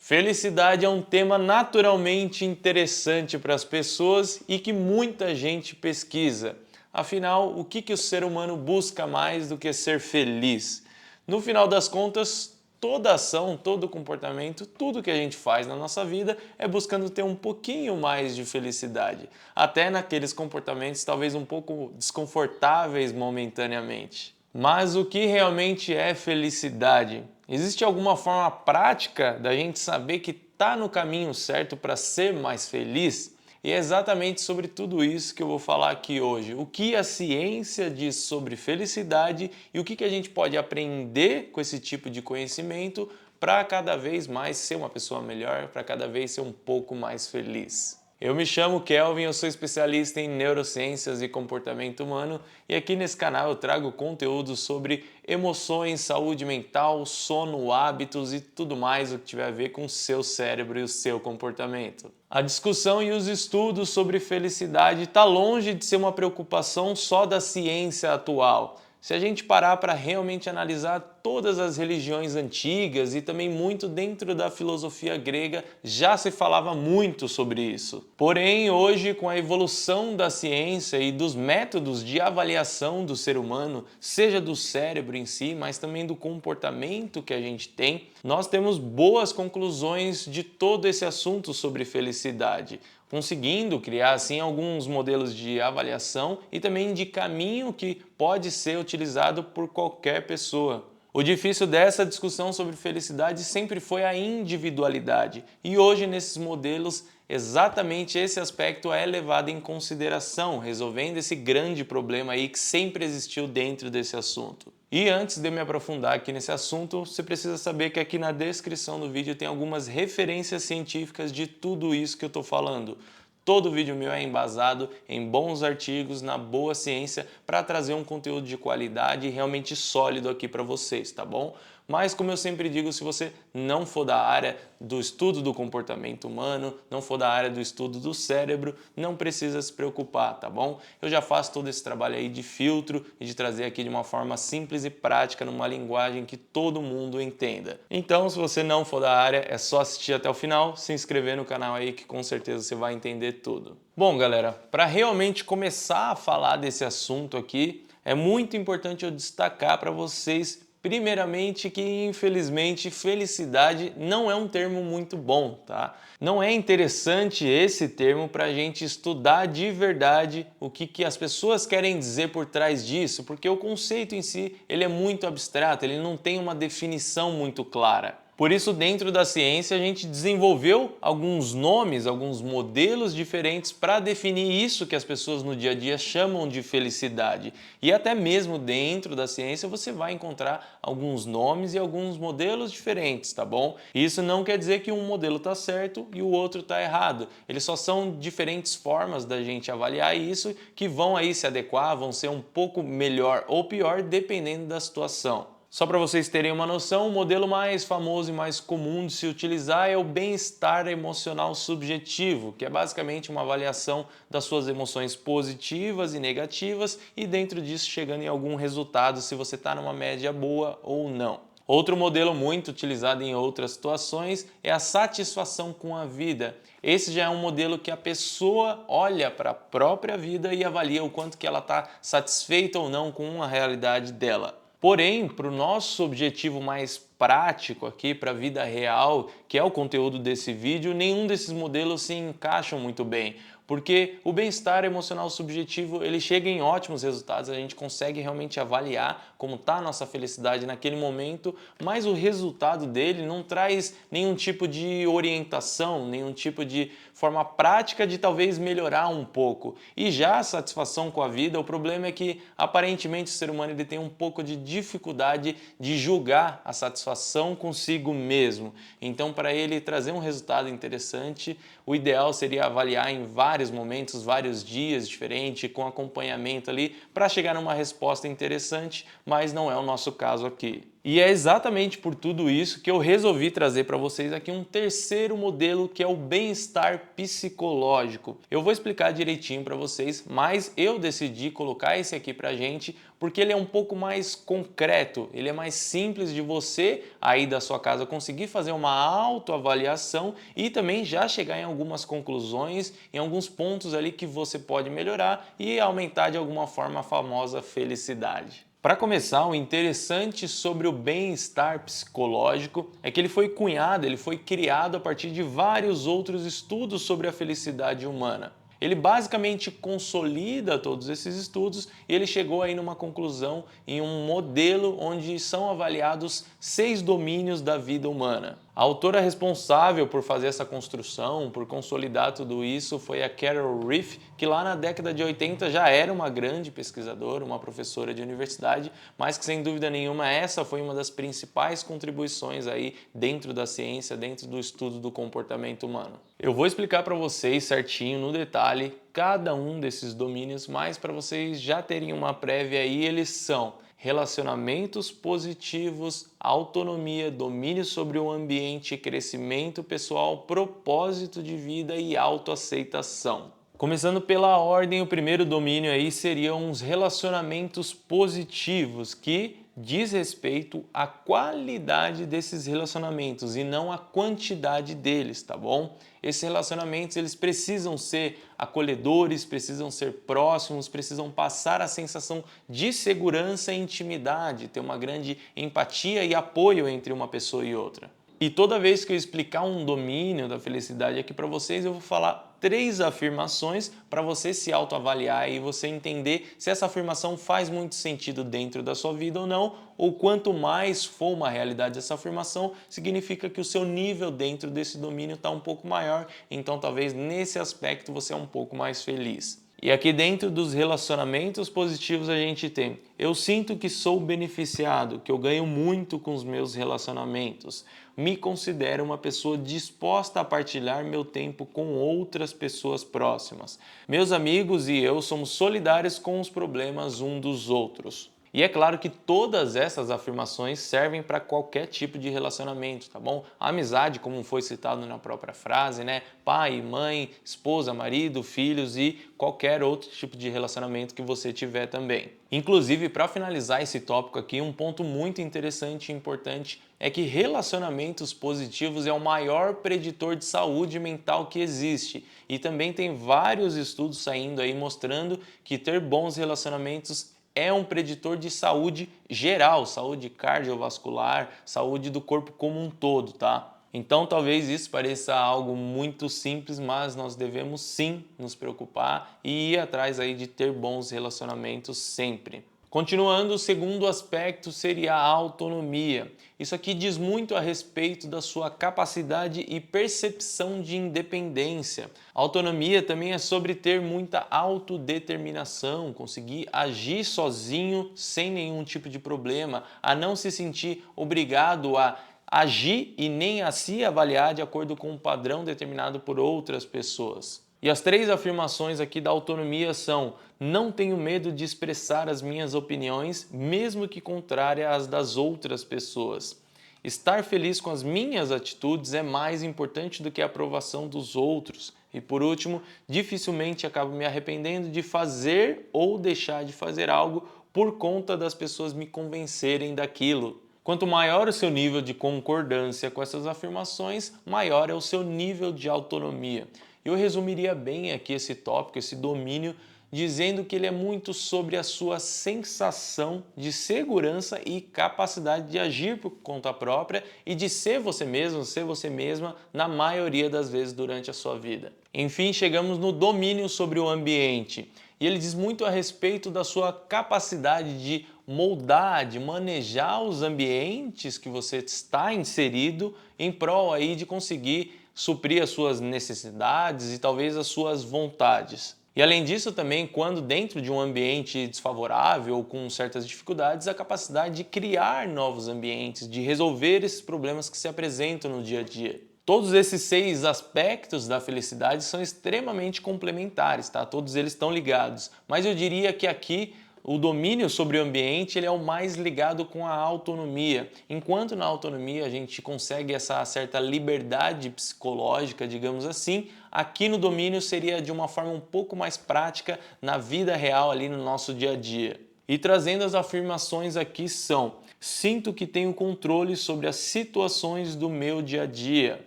Felicidade é um tema naturalmente interessante para as pessoas e que muita gente pesquisa. Afinal, o que o ser humano busca mais do que ser feliz? No final das contas, toda ação, todo comportamento, tudo que a gente faz na nossa vida é buscando ter um pouquinho mais de felicidade, até naqueles comportamentos talvez um pouco desconfortáveis momentaneamente. Mas o que realmente é felicidade? Existe alguma forma prática da gente saber que está no caminho certo para ser mais feliz? E é exatamente sobre tudo isso que eu vou falar aqui hoje. O que a ciência diz sobre felicidade e o que a gente pode aprender com esse tipo de conhecimento para cada vez mais ser uma pessoa melhor, para cada vez ser um pouco mais feliz. Eu me chamo Kelvin, eu sou especialista em neurociências e comportamento humano e aqui nesse canal eu trago conteúdo sobre emoções, saúde mental, sono, hábitos e tudo mais o que tiver a ver com o seu cérebro e o seu comportamento. A discussão e os estudos sobre felicidade está longe de ser uma preocupação só da ciência atual. Se a gente parar para realmente analisar todas as religiões antigas e também muito dentro da filosofia grega, já se falava muito sobre isso. Porém, hoje, com a evolução da ciência e dos métodos de avaliação do ser humano, seja do cérebro em si, mas também do comportamento que a gente tem, nós temos boas conclusões de todo esse assunto sobre felicidade, conseguindo criar assim alguns modelos de avaliação e também de caminho que pode ser utilizado por qualquer pessoa. O difícil dessa discussão sobre felicidade sempre foi a individualidade, e hoje nesses modelos exatamente esse aspecto é levado em consideração, resolvendo esse grande problema aí que sempre existiu dentro desse assunto. E antes de eu me aprofundar aqui nesse assunto, você precisa saber que aqui na descrição do vídeo tem algumas referências científicas de tudo isso que eu estou falando. Todo vídeo meu é embasado em bons artigos, na boa ciência, para trazer um conteúdo de qualidade e realmente sólido aqui para vocês, tá bom? Mas como eu sempre digo, se você não for da área do estudo do comportamento humano, não for da área do estudo do cérebro, não precisa se preocupar, tá bom? Eu já faço todo esse trabalho aí de filtro e de trazer aqui de uma forma simples e prática, numa linguagem que todo mundo entenda. Então, se você não for da área, é só assistir até o final, se inscrever no canal aí que com certeza você vai entender tudo. Bom, galera, para realmente começar a falar desse assunto aqui, é muito importante eu destacar para vocês primeiramente que, infelizmente, felicidade não é um termo muito bom, tá? Não é interessante esse termo para a gente estudar de verdade o que as pessoas querem dizer por trás disso, porque o conceito em si ele é muito abstrato, ele não tem uma definição muito clara. Por isso, dentro da ciência, a gente desenvolveu alguns nomes, alguns modelos diferentes para definir isso que as pessoas no dia a dia chamam de felicidade. E até mesmo dentro da ciência você vai encontrar alguns nomes e alguns modelos diferentes, tá bom? E isso não quer dizer que um modelo está certo e o outro está errado. Eles só são diferentes formas da gente avaliar isso que vão aí se adequar, vão ser um pouco melhor ou pior dependendo da situação. Só para vocês terem uma noção, o modelo mais famoso e mais comum de se utilizar é o bem-estar emocional subjetivo, que é basicamente uma avaliação das suas emoções positivas e negativas e dentro disso chegando em algum resultado se você está numa média boa ou não. Outro modelo muito utilizado em outras situações é a satisfação com a vida. Esse já é um modelo que a pessoa olha para a própria vida e avalia o quanto que ela está satisfeita ou não com a realidade dela. Porém, para o nosso objetivo mais prático aqui, para a vida real, que é o conteúdo desse vídeo, nenhum desses modelos se encaixam muito bem, porque o bem-estar emocional subjetivo ele chega em ótimos resultados, a gente consegue realmente avaliar como está a nossa felicidade naquele momento, mas o resultado dele não traz nenhum tipo de orientação, nenhum tipo de forma prática de talvez melhorar um pouco. E já a satisfação com a vida, o problema é que aparentemente o ser humano ele tem um pouco de dificuldade de julgar a satisfação consigo mesmo. Então, para ele trazer um resultado interessante, o ideal seria avaliar em vários momentos, vários dias diferentes, com acompanhamento ali, para chegar numa resposta interessante, mas não é o nosso caso aqui. E é exatamente por tudo isso que eu resolvi trazer para vocês aqui um terceiro modelo, que é o bem-estar psicológico. Eu vou explicar direitinho para vocês, mas eu decidi colocar esse aqui para a gente porque ele é um pouco mais concreto, ele é mais simples de você aí da sua casa conseguir fazer uma autoavaliação e também já chegar em algumas conclusões, em alguns pontos ali que você pode melhorar e aumentar de alguma forma a famosa felicidade. Para começar, o interessante sobre o bem-estar psicológico é que ele foi cunhado, ele foi criado a partir de vários outros estudos sobre a felicidade humana. Ele basicamente consolida todos esses estudos e ele chegou aí numa conclusão em um modelo onde são avaliados 6 domínios da vida humana. A autora responsável por fazer essa construção, por consolidar tudo isso, foi a Carol Reef, que lá na década de 80 já era uma grande pesquisadora, uma professora de universidade, mas que sem dúvida nenhuma essa foi uma das principais contribuições aí dentro da ciência, dentro do estudo do comportamento humano. Eu vou explicar para vocês certinho, no detalhe, cada um desses domínios, mas para vocês já terem uma prévia aí, eles são relacionamentos positivos, autonomia, domínio sobre o ambiente, crescimento pessoal, propósito de vida e autoaceitação. Começando pela ordem, o primeiro domínio aí seriam os relacionamentos positivos, que diz respeito à qualidade desses relacionamentos e não à quantidade deles, tá bom? Esses relacionamentos, eles precisam ser acolhedores, precisam ser próximos, precisam passar a sensação de segurança e intimidade, ter uma grande empatia e apoio entre uma pessoa e outra. E toda vez que eu explicar um domínio da felicidade aqui para vocês, eu vou falar 3 afirmações para você se autoavaliar e você entender se essa afirmação faz muito sentido dentro da sua vida ou não, ou quanto mais for uma realidade essa afirmação, significa que o seu nível dentro desse domínio está um pouco maior, então talvez nesse aspecto você é um pouco mais feliz. E aqui dentro dos relacionamentos positivos a gente tem: eu sinto que sou beneficiado, que eu ganho muito com os meus relacionamentos. Me considero uma pessoa disposta a partilhar meu tempo com outras pessoas próximas. Meus amigos e eu somos solidários com os problemas um dos outros. E é claro que todas essas afirmações servem para qualquer tipo de relacionamento, tá bom? A amizade, como foi citado na própria frase, né? Pai, mãe, esposa, marido, filhos e qualquer outro tipo de relacionamento que você tiver também. Inclusive, para finalizar esse tópico aqui, um ponto muito interessante e importante é que relacionamentos positivos é o maior preditor de saúde mental que existe. E também tem vários estudos saindo aí mostrando que ter bons relacionamentos é um preditor de saúde geral, saúde cardiovascular, saúde do corpo como um todo, tá? Então talvez isso pareça algo muito simples, mas nós devemos sim nos preocupar e ir atrás aí de ter bons relacionamentos sempre. Continuando, o segundo aspecto seria a autonomia. Isso aqui diz muito a respeito da sua capacidade e percepção de independência. A autonomia também é sobre ter muita autodeterminação, conseguir agir sozinho sem nenhum tipo de problema, a não se sentir obrigado a agir e nem a se avaliar de acordo com um padrão determinado por outras pessoas. E as 3 afirmações aqui da autonomia são: não tenho medo de expressar as minhas opiniões, mesmo que contrárias às das outras pessoas. Estar feliz com as minhas atitudes é mais importante do que a aprovação dos outros. E por último, dificilmente acabo me arrependendo de fazer ou deixar de fazer algo por conta das pessoas me convencerem daquilo. Quanto maior o seu nível de concordância com essas afirmações, maior é o seu nível de autonomia. Eu resumiria bem aqui esse tópico, esse domínio, dizendo que ele é muito sobre a sua sensação de segurança e capacidade de agir por conta própria e de ser você mesmo, ser você mesma na maioria das vezes durante a sua vida. Enfim, chegamos no domínio sobre o ambiente. E ele diz muito a respeito da sua capacidade de moldar, de manejar os ambientes que você está inserido em prol aí de conseguir suprir as suas necessidades e talvez as suas vontades. E além disso também, quando dentro de um ambiente desfavorável ou com certas dificuldades, a capacidade de criar novos ambientes, de resolver esses problemas que se apresentam no dia a dia. Todos esses 6 aspectos da felicidade são extremamente complementares, tá? Todos eles estão ligados. Mas eu diria que aqui O domínio sobre o ambiente ele é o mais ligado com a autonomia. Enquanto na autonomia a gente consegue essa certa liberdade psicológica, digamos assim, aqui no domínio seria de uma forma um pouco mais prática na vida real ali no nosso dia a dia. E trazendo as afirmações aqui são: sinto que tenho controle sobre as situações do meu dia a dia.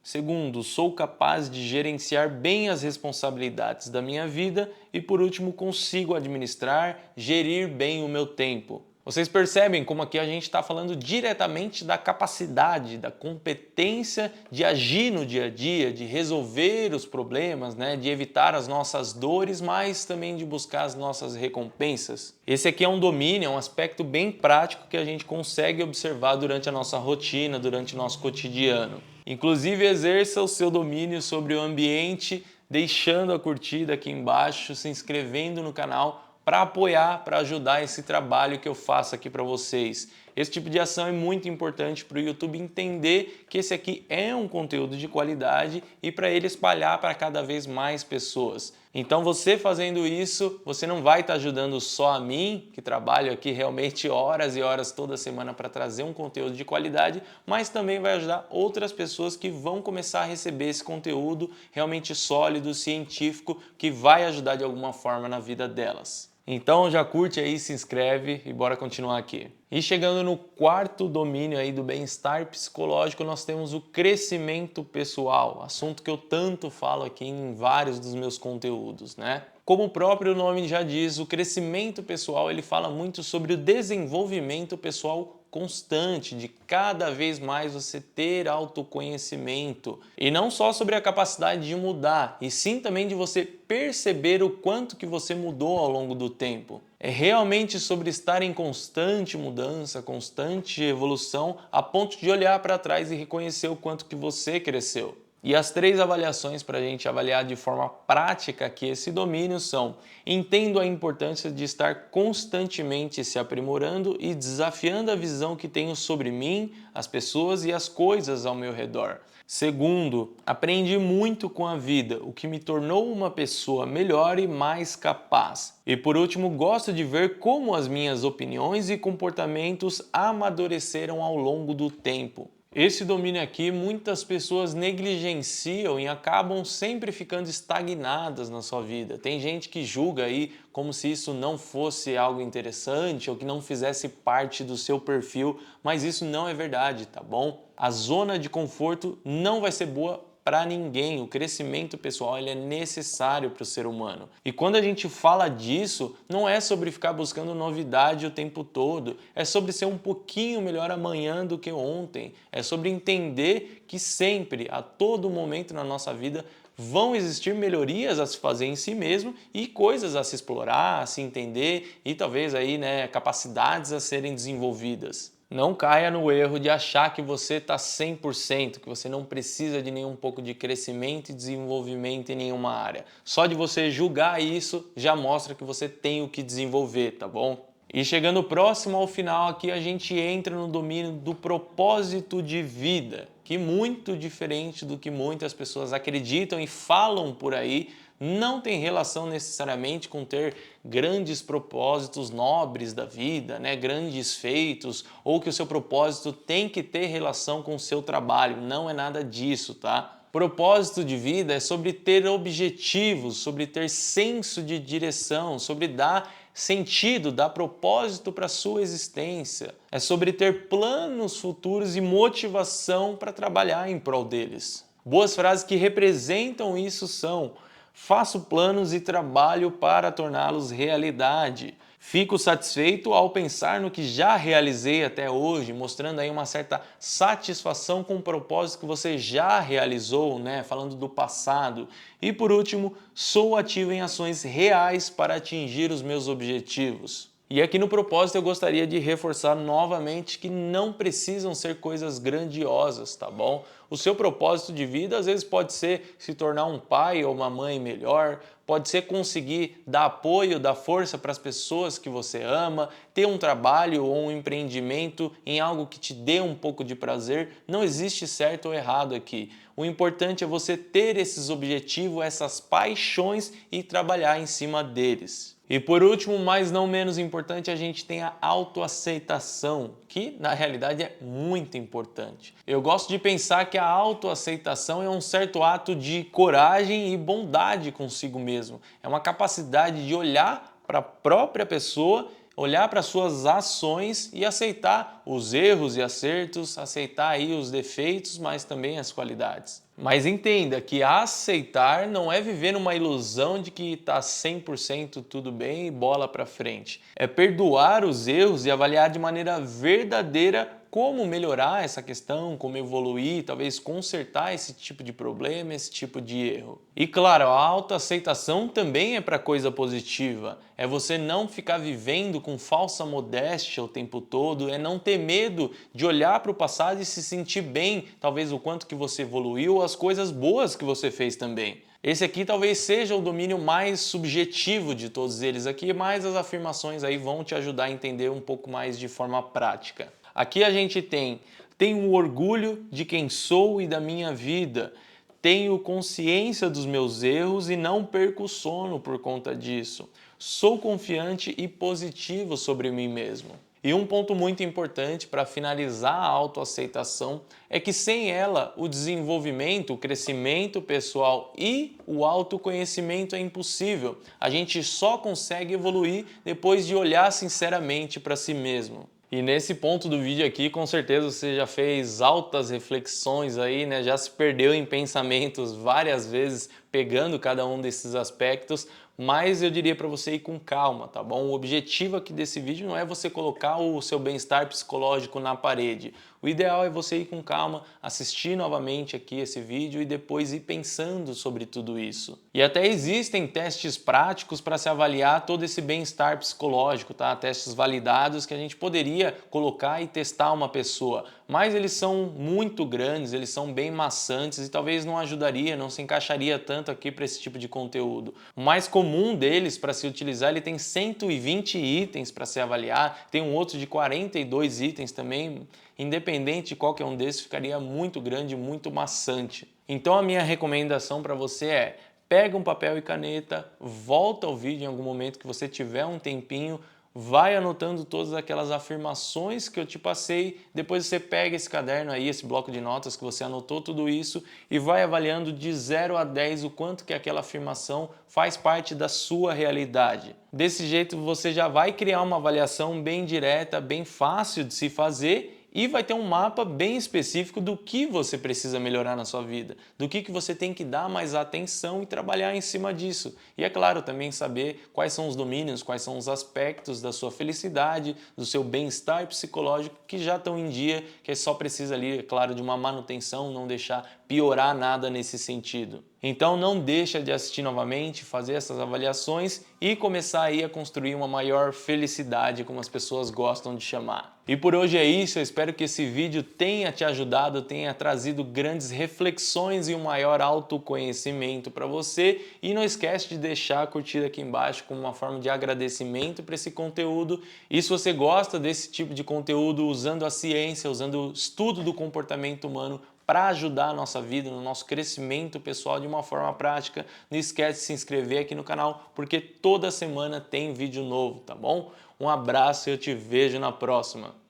Segundo, sou capaz de gerenciar bem as responsabilidades da minha vida. E por último, consigo administrar, gerir bem o meu tempo. Vocês percebem como aqui a gente está falando diretamente da capacidade, da competência de agir no dia a dia, de resolver os problemas, né? De evitar as nossas dores, mas também de buscar as nossas recompensas. Esse aqui é um domínio, é um aspecto bem prático que a gente consegue observar durante a nossa rotina, durante o nosso cotidiano. Inclusive, exerça o seu domínio sobre o ambiente, deixando a curtida aqui embaixo, se inscrevendo no canal para apoiar, para ajudar esse trabalho que eu faço aqui para vocês. Esse tipo de ação é muito importante para o YouTube entender que esse aqui é um conteúdo de qualidade e para ele espalhar para cada vez mais pessoas. Então você fazendo isso, você não vai estar ajudando só a mim, que trabalho aqui realmente horas e horas toda semana para trazer um conteúdo de qualidade, mas também vai ajudar outras pessoas que vão começar a receber esse conteúdo realmente sólido, científico, que vai ajudar de alguma forma na vida delas. Então já curte aí, se inscreve e bora continuar aqui. E chegando no quarto domínio aí do bem-estar psicológico, nós temos o crescimento pessoal, assunto que eu tanto falo aqui em vários dos meus conteúdos, né? Como o próprio nome já diz, o crescimento pessoal ele fala muito sobre o desenvolvimento pessoal constante, de cada vez mais você ter autoconhecimento. E não só sobre a capacidade de mudar, e sim também de você perceber o quanto que você mudou ao longo do tempo. É realmente sobre estar em constante mudança, constante evolução, a ponto de olhar para trás e reconhecer o quanto que você cresceu. E as 3 avaliações para a gente avaliar de forma prática aqui esse domínio são: entendo a importância de estar constantemente se aprimorando e desafiando a visão que tenho sobre mim, as pessoas e as coisas ao meu redor. Segundo, aprendi muito com a vida, o que me tornou uma pessoa melhor e mais capaz. E por último, gosto de ver como as minhas opiniões e comportamentos amadureceram ao longo do tempo. Esse domínio aqui muitas pessoas negligenciam e acabam sempre ficando estagnadas na sua vida. Tem gente que julga aí como se isso não fosse algo interessante ou que não fizesse parte do seu perfil, mas isso não é verdade, tá bom? A zona de conforto não vai ser boa para ninguém. O crescimento pessoal ele é necessário para o ser humano. E quando a gente fala disso, não é sobre ficar buscando novidade o tempo todo, é sobre ser um pouquinho melhor amanhã do que ontem, é sobre entender que sempre, a todo momento na nossa vida, vão existir melhorias a se fazer em si mesmo e coisas a se explorar, a se entender e talvez aí, né, capacidades a serem desenvolvidas. Não caia no erro de achar que você está 100%, que você não precisa de nenhum pouco de crescimento e desenvolvimento em nenhuma área. Só de você julgar isso já mostra que você tem o que desenvolver, tá bom? E chegando próximo ao final aqui, a gente entra no domínio do propósito de vida, que muito diferente do que muitas pessoas acreditam e falam por aí, não tem relação necessariamente com ter grandes propósitos nobres da vida, né? Grandes feitos, ou que o seu propósito tem que ter relação com o seu trabalho. Não é nada disso, tá? Propósito de vida é sobre ter objetivos, sobre ter senso de direção, sobre dar sentido, dar propósito para a sua existência. É sobre ter planos futuros e motivação para trabalhar em prol deles. Boas frases que representam isso são: faço planos e trabalho para torná-los realidade. Fico satisfeito ao pensar no que já realizei até hoje, mostrando aí uma certa satisfação com o propósito que você já realizou, né? Falando do passado. E por último, sou ativo em ações reais para atingir os meus objetivos. E aqui no propósito eu gostaria de reforçar novamente que não precisam ser coisas grandiosas, tá bom? O seu propósito de vida às vezes pode ser se tornar um pai ou uma mãe melhor, pode ser conseguir dar apoio, dar força para as pessoas que você ama, ter um trabalho ou um empreendimento em algo que te dê um pouco de prazer. Não existe certo ou errado aqui. O importante é você ter esses objetivos, essas paixões e trabalhar em cima deles. E por último, mas não menos importante, a gente tem a autoaceitação, que na realidade é muito importante. Eu gosto de pensar que a autoaceitação é um certo ato de coragem e bondade consigo mesmo. É uma capacidade de olhar para a própria pessoa, olhar para suas ações e aceitar os erros e acertos, aceitar aí os defeitos, mas também as qualidades. Mas entenda que aceitar não é viver numa ilusão de que está 100% tudo bem e bola para frente. É perdoar os erros e avaliar de maneira verdadeira como melhorar essa questão, como evoluir, talvez consertar esse tipo de problema, esse tipo de erro. E claro, a autoaceitação também é para coisa positiva. É você não ficar vivendo com falsa modéstia o tempo todo, é não ter medo de olhar para o passado e se sentir bem, talvez o quanto que você evoluiu, as coisas boas que você fez também. Esse aqui talvez seja o domínio mais subjetivo de todos eles aqui, mas as afirmações aí vão te ajudar a entender um pouco mais de forma prática. Aqui a gente tenho orgulho de quem sou e da minha vida. Tenho consciência dos meus erros e não perco o sono por conta disso. Sou confiante e positivo sobre mim mesmo. E um ponto muito importante para finalizar a autoaceitação é que sem ela o desenvolvimento, o crescimento pessoal e o autoconhecimento é impossível. A gente só consegue evoluir depois de olhar sinceramente para si mesmo. E nesse ponto do vídeo aqui, com certeza você já fez altas reflexões aí, né? Já se perdeu em pensamentos várias vezes, pegando cada um desses aspectos, mas eu diria para você ir com calma, tá bom? O objetivo aqui desse vídeo não é você colocar o seu bem-estar psicológico na parede. O ideal é você ir com calma, assistir novamente aqui esse vídeo e depois ir pensando sobre tudo isso. E até existem testes práticos para se avaliar todo esse bem-estar psicológico, tá? Testes validados que a gente poderia colocar e testar uma pessoa, mas eles são muito grandes, eles são bem maçantes e talvez não ajudaria, não se encaixaria tanto aqui para esse tipo de conteúdo. O mais comum deles para se utilizar, ele tem 120 itens para se avaliar, tem um outro de 42 itens também. Independente de qualquer um desses, ficaria muito grande, muito maçante. Então a minha recomendação para você é: pega um papel e caneta, volta ao vídeo em algum momento que você tiver um tempinho, vai anotando todas aquelas afirmações que eu te passei, depois você pega esse caderno aí, esse bloco de notas que você anotou tudo isso e vai avaliando de 0 a 10 o quanto que aquela afirmação faz parte da sua realidade. Desse jeito você já vai criar uma avaliação bem direta, bem fácil de se fazer e vai ter um mapa bem específico do que você precisa melhorar na sua vida, do que você tem que dar mais atenção e trabalhar em cima disso. E é claro, também saber quais são os domínios, quais são os aspectos da sua felicidade, do seu bem-estar psicológico que já estão em dia, que só precisa ali, é claro, de uma manutenção, não deixar piorar nada nesse sentido. Então não deixa de assistir novamente, fazer essas avaliações e começar aí a construir uma maior felicidade, como as pessoas gostam de chamar. E por hoje é isso, eu espero que esse vídeo tenha te ajudado, tenha trazido grandes reflexões e um maior autoconhecimento para você. E não esquece de deixar a curtida aqui embaixo como uma forma de agradecimento para esse conteúdo. E se você gosta desse tipo de conteúdo usando a ciência, usando o estudo do comportamento humano para ajudar a nossa vida, no nosso crescimento pessoal de uma forma prática, não esquece de se inscrever aqui no canal, porque toda semana tem vídeo novo, tá bom? Um abraço e eu te vejo na próxima.